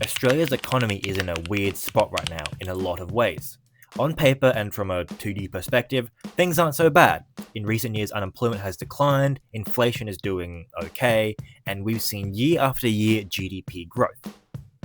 Australia's economy is in a weird spot right now in a lot of ways. On paper and from a 2D perspective, things aren't so bad. In recent years, unemployment has declined, inflation is doing okay, and we've seen year after year GDP growth.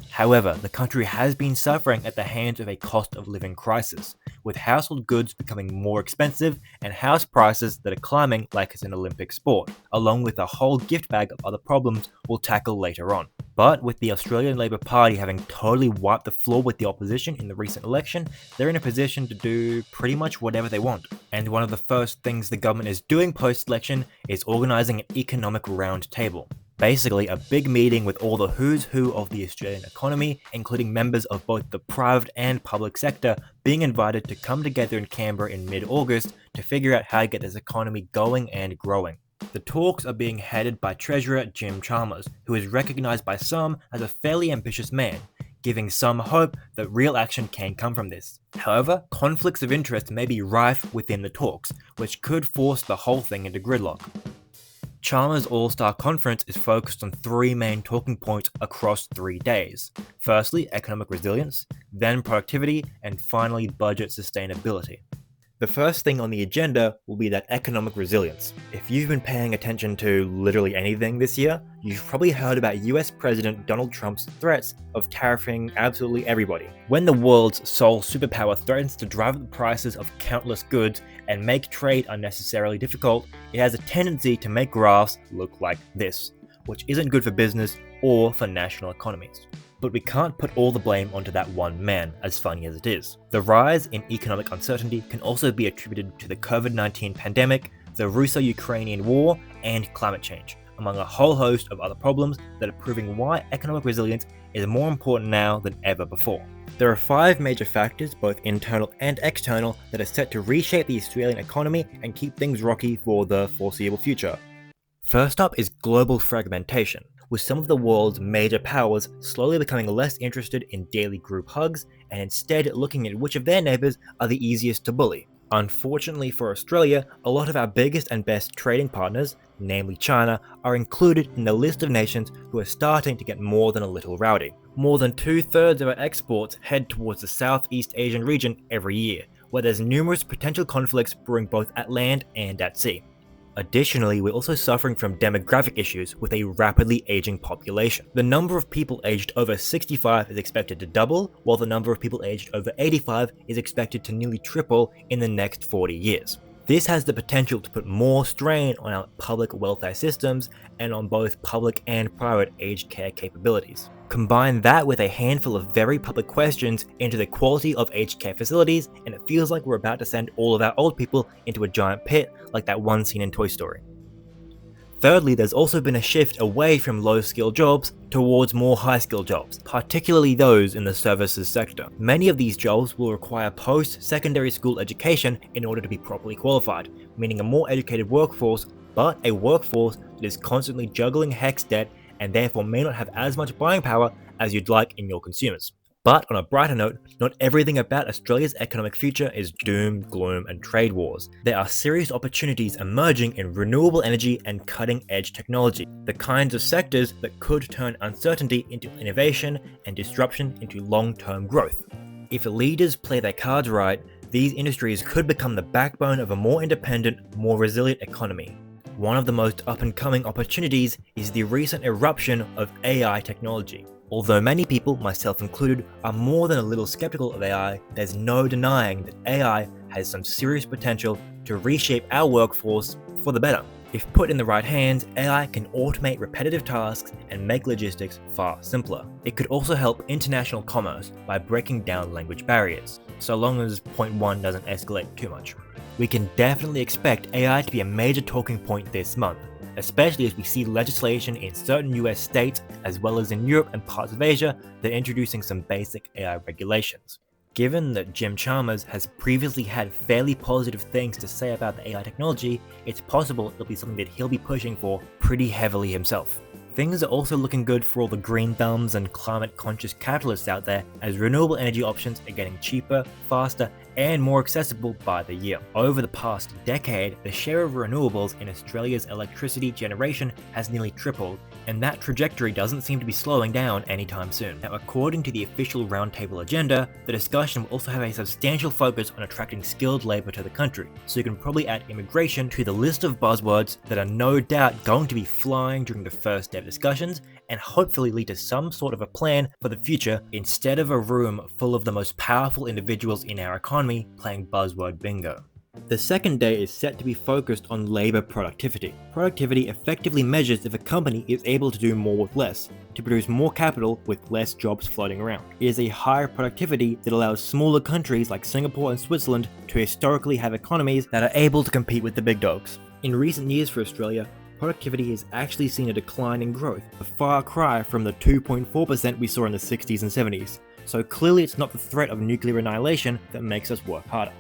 However, the country has been suffering at the hands of a cost of living crisis, with household goods becoming more expensive and house prices that are climbing like it's an Olympic sport, along with a whole gift bag of other problems we'll tackle later on. But with the Australian Labor Party having totally wiped the floor with the opposition in the recent election, they're in a position to do pretty much whatever they want. And one of the first things the government is doing post-election is organising an economic roundtable. Basically, a big meeting with all the who's who of the Australian economy, including members of both the private and public sector, being invited to come together in Canberra in mid-August to figure out how to get this economy going and growing. The talks are being headed by Treasurer Jim Chalmers, who is recognised by some as a fairly ambitious man, giving some hope that real action can come from this. However, conflicts of interest may be rife within the talks, which could force the whole thing into gridlock. Chalmers All-Star Conference is focused on three main talking points across 3 days. Firstly, economic resilience, then productivity, and finally budget sustainability. The first thing on the agenda will be that economic resilience. If you've been paying attention to literally anything this year, you've probably heard about US President Donald Trump's threats of tariffing absolutely everybody. When the world's sole superpower threatens to drive up the prices of countless goods and make trade unnecessarily difficult, it has a tendency to make graphs look like this, which isn't good for business or for national economies. But we can't put all the blame onto that one man, as funny as it is. The rise in economic uncertainty can also be attributed to the COVID-19 pandemic, the Russo-Ukrainian war, and climate change, among a whole host of other problems that are proving why economic resilience is more important now than ever before. There are 5 major factors, both internal and external, that are set to reshape the Australian economy and keep things rocky for the foreseeable future. First up is global fragmentation, with some of the world's major powers slowly becoming less interested in daily group hugs and instead looking at which of their neighbours are the easiest to bully. Unfortunately for Australia, a lot of our biggest and best trading partners, namely China, are included in the list of nations who are starting to get more than a little rowdy. More than 2/3 of our exports head towards the Southeast Asian region every year, where there's numerous potential conflicts brewing both at land and at sea. Additionally, we're also suffering from demographic issues with a rapidly aging population. The number of people aged over 65 is expected to double, while the number of people aged over 85 is expected to nearly triple in the next 40 years. This has the potential to put more strain on our public welfare systems and on both public and private aged care capabilities. Combine that with a handful of very public questions into the quality of aged care facilities, and it feels like we're about to send all of our old people into a giant pit like that one scene in Toy Story. Thirdly, there's also been a shift away from low-skill jobs towards more high-skill jobs, particularly those in the services sector. Many of these jobs will require post-secondary school education in order to be properly qualified, meaning a more educated workforce, but a workforce that is constantly juggling HECS debt and therefore may not have as much buying power as you'd like in your consumers. But on a brighter note, not everything about Australia's economic future is doom, gloom, and trade wars. There are serious opportunities emerging in renewable energy and cutting-edge technology, the kinds of sectors that could turn uncertainty into innovation and disruption into long-term growth. If leaders play their cards right, these industries could become the backbone of a more independent, more resilient economy. One of the most up-and-coming opportunities is the recent eruption of AI technology. Although many people, myself included, are more than a little skeptical of AI, there's no denying that AI has some serious potential to reshape our workforce for the better. If put in the right hands, AI can automate repetitive tasks and make logistics far simpler. It could also help international commerce by breaking down language barriers, so long as point 1 doesn't escalate too much. We can definitely expect AI to be a major talking point this month, especially as we see legislation in certain US states as well as in Europe and parts of Asia that are introducing some basic AI regulations. Given that Jim Chalmers has previously had fairly positive things to say about the AI technology, it's possible it'll be something that he'll be pushing for pretty heavily himself. Things are also looking good for all the green thumbs and climate-conscious capitalists out there, as renewable energy options are getting cheaper, faster, and more accessible by the year. Over the past decade, the share of renewables in Australia's electricity generation has nearly tripled, and that trajectory doesn't seem to be slowing down anytime soon. Now, according to the official Roundtable agenda, the discussion will also have a substantial focus on attracting skilled labour to the country, so you can probably add immigration to the list of buzzwords that are no doubt going to be flying during the first day of discussions, and hopefully lead to some sort of a plan for the future instead of a room full of the most powerful individuals in our economy playing buzzword bingo. The second day is set to be focused on labour productivity. Productivity effectively measures if a company is able to do more with less, to produce more capital with less jobs floating around. It is a higher productivity that allows smaller countries like Singapore and Switzerland to historically have economies that are able to compete with the big dogs. In recent years for Australia, productivity has actually seen a decline in growth, a far cry from the 2.4% we saw in the 60s and 70s. So clearly it's not the threat of nuclear annihilation that makes us work harder.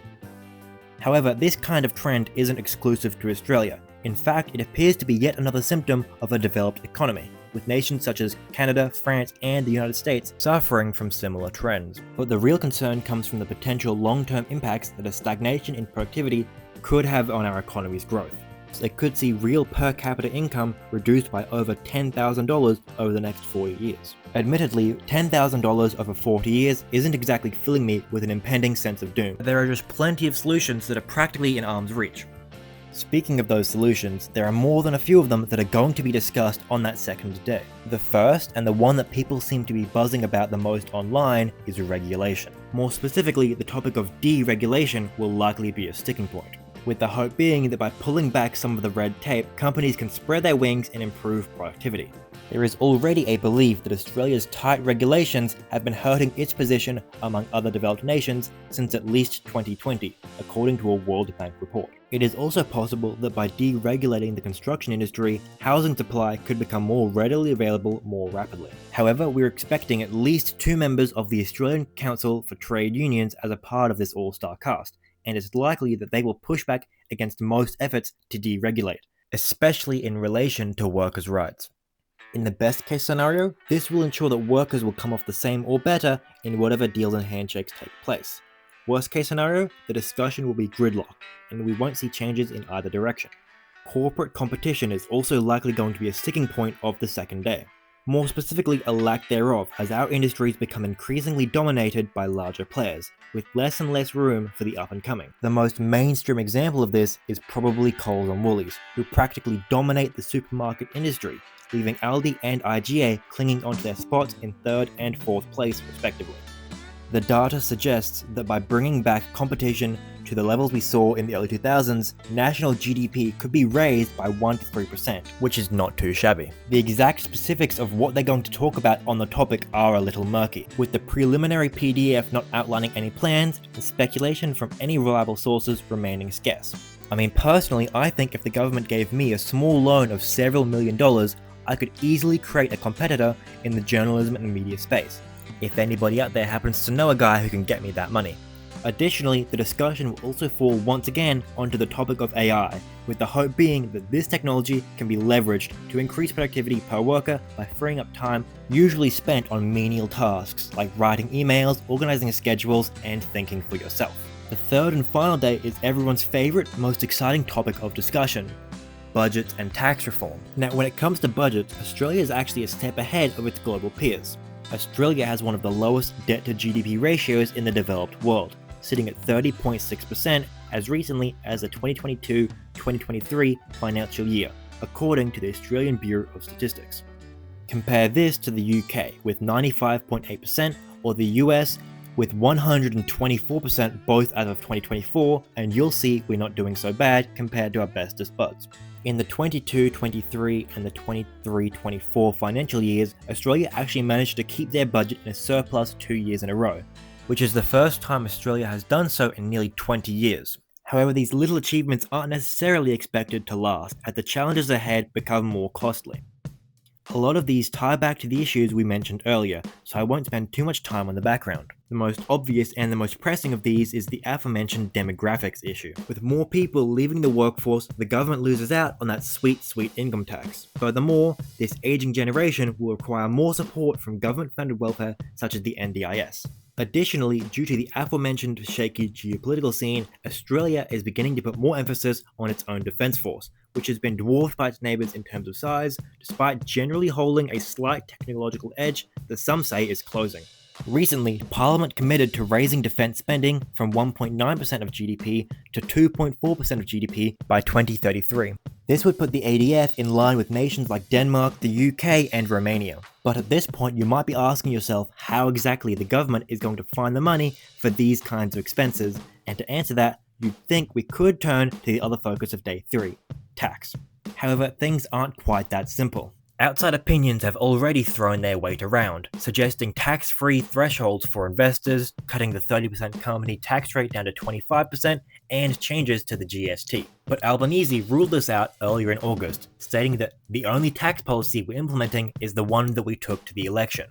However, this kind of trend isn't exclusive to Australia. In fact, it appears to be yet another symptom of a developed economy, with nations such as Canada, France, and the United States suffering from similar trends. But the real concern comes from the potential long-term impacts that a stagnation in productivity could have on our economy's growth. They could see real per capita income reduced by over $10,000 over the next 40 years. Admittedly, $10,000 over 40 years isn't exactly filling me with an impending sense of doom. There are just plenty of solutions that are practically in arm's reach. Speaking of those solutions, there are more than a few of them that are going to be discussed on that second day. The first, and the one that people seem to be buzzing about the most online, is regulation. More specifically, the topic of deregulation will likely be a sticking point, with the hope being that by pulling back some of the red tape, companies can spread their wings and improve productivity. There is already a belief that Australia's tight regulations have been hurting its position among other developed nations since at least 2020, according to a World Bank report. It is also possible that by deregulating the construction industry, housing supply could become more readily available more rapidly. However, we're expecting at least 2 members of the Australian Council for Trade Unions as a part of this all-star cast, and it's likely that they will push back against most efforts to deregulate, especially in relation to workers' rights. In the best case scenario, this will ensure that workers will come off the same or better in whatever deals and handshakes take place. Worst case scenario, the discussion will be gridlocked, and we won't see changes in either direction. Corporate competition is also likely going to be a sticking point of the second day. More specifically, a lack thereof, as our industries become increasingly dominated by larger players, with less and less room for the up-and-coming. The most mainstream example of this is probably Coles and Woolies, who practically dominate the supermarket industry, leaving Aldi and IGA clinging onto their spots in 3rd and 4th place respectively. The data suggests that by bringing back competition to the levels we saw in the early 2000s, national GDP could be raised by 1 to 3%, which is not too shabby. The exact specifics of what they're going to talk about on the topic are a little murky, with the preliminary PDF not outlining any plans and speculation from any reliable sources remaining scarce. I mean, personally, I think if the government gave me a small loan of several $1,000,000, I could easily create a competitor in the journalism and media space, if anybody out there happens to know a guy who can get me that money. Additionally, the discussion will also fall once again onto the topic of AI, with the hope being that this technology can be leveraged to increase productivity per worker by freeing up time usually spent on menial tasks like writing emails, organizing schedules, and thinking for yourself. The third and final day is everyone's favorite, most exciting topic of discussion: budget and tax reform. Now, when it comes to budgets, Australia is actually a step ahead of its global peers. Australia has one of the lowest debt to GDP ratios in the developed world, sitting at 30.6% as recently as the 2022-2023 financial year, according to the Australian Bureau of Statistics. Compare this to the UK with 95.8% or the US with 124% both as of 2024, and you'll see we're not doing so bad compared to our bestest buds. In the 22-23 and the 23-24 financial years, Australia actually managed to keep their budget in a surplus 2 years in a row, which is the first time Australia has done so in nearly 20 years. However, these little achievements aren't necessarily expected to last, as the challenges ahead become more costly. A lot of these tie back to the issues we mentioned earlier, so I won't spend too much time on the background. The most obvious and the most pressing of these is the aforementioned demographics issue. With more people leaving the workforce, the government loses out on that sweet income tax. Furthermore, this aging generation will require more support from government-funded welfare such as the NDIS. Additionally, due to the aforementioned shaky geopolitical scene, Australia is beginning to put more emphasis on its own defence force, which has been dwarfed by its neighbours in terms of size, despite generally holding a slight technological edge that some say is closing. Recently, Parliament committed to raising defence spending from 1.9% of GDP to 2.4% of GDP by 2033. This would put the ADF in line with nations like Denmark, the UK, and Romania. But at this point, you might be asking yourself how exactly the government is going to find the money for these kinds of expenses, and to answer that, you'd think we could turn to the other focus of day 3, tax. However, things aren't quite that simple. Outside opinions have already thrown their weight around, suggesting tax-free thresholds for investors, cutting the 30% company tax rate down to 25%, and changes to the GST. But Albanese ruled this out earlier in August, stating that the only tax policy we're implementing is the one that we took to the election.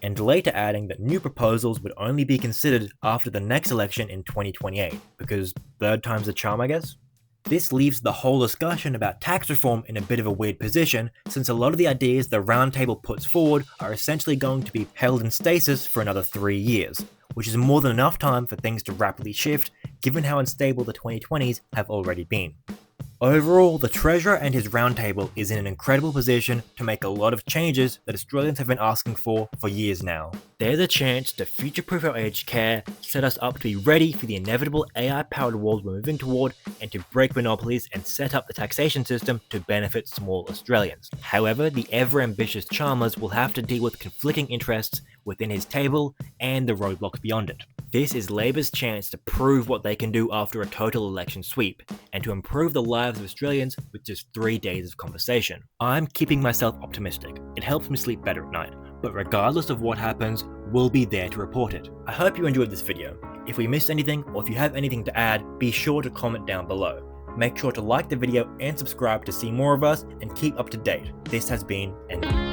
And later adding that new proposals would only be considered after the next election in 2028, because third time's the charm, I guess? This leaves the whole discussion about tax reform in a bit of a weird position, since a lot of the ideas the Roundtable puts forward are essentially going to be held in stasis for another 3 years, which is more than enough time for things to rapidly shift, given how unstable the 2020s have already been. Overall, the Treasurer and his Roundtable is in an incredible position to make a lot of changes that Australians have been asking for years now. There's a chance to future-proof our aged care, set us up to be ready for the inevitable AI-powered world we're moving toward, and to break monopolies and set up the taxation system to benefit small Australians. However, the ever-ambitious Chalmers will have to deal with conflicting interests within his table and the roadblocks beyond it. This is Labor's chance to prove what they can do after a total election sweep, and to improve the lives of Australians with just 3 days of conversation. I'm keeping myself optimistic. It helps me sleep better at night, but regardless of what happens, we'll be there to report it. I hope you enjoyed this video. If we missed anything, or if you have anything to add, be sure to comment down below. Make sure to like the video and subscribe to see more of us and keep up to date. This has been ENVEE.